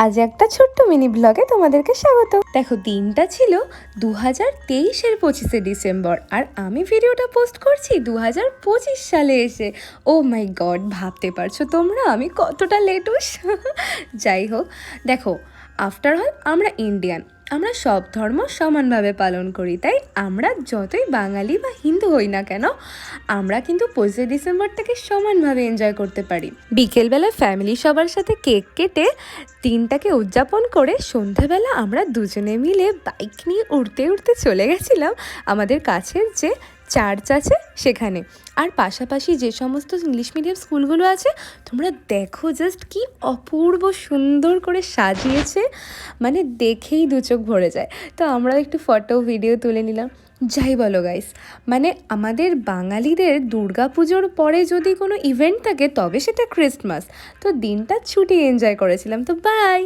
আজ একটা ছোট্ট মিনি ব্লগে তোমাদেরকে স্বাগত। দেখো, দিনটা ছিল 2023-এর 25শে ডিসেম্বর, আর আমি ভিডিওটা পোস্ট করছি 2025 সালে এসে। ও মাই গড, ভাবতে পারছো তোমরা আমি কতটা লেটুস? যাই হোক, দেখো, আফটার অল আমরা ইন্ডিয়ান, আমরা সব ধর্ম সমানভাবে পালন করি, তাই আমরা যতই বাঙালি বা হিন্দু হই না কেন, আমরা কিন্তু 25শে ডিসেম্বরটাকে সমানভাবে এনজয় করতে পারি। বিকেলবেলা ফ্যামিলি সবার সাথে কেক কেটে দিনটাকে উদযাপন করে সন্ধ্যাবেলা আমরা দুজনে মিলে বাইক নিয়ে উড়তে উড়তে চলে গেছিলাম আমাদের কাছের যে চার্চ আছে সেখানে। আর পাশাপাশি যে সমস্ত ইংলিশ মিডিয়াম স্কুলগুলো আছে, তোমরা দেখো জাস্ট কি অপূর্ব সুন্দর করে সাজিয়েছে, মানে দেখেই দু চোখ ভরে যায়। তো আমরা একটু ফটো ভিডিও তুলে নিলাম। যাই বলো গাইস, মানে আমাদের বাঙালিদের দুর্গাপুজোর পরে যদি কোনো ইভেন্ট থাকে তবে সেটা ক্রিসমাস। তো দিনটা ছুটি এনজয় করেছিলাম। তো বাই।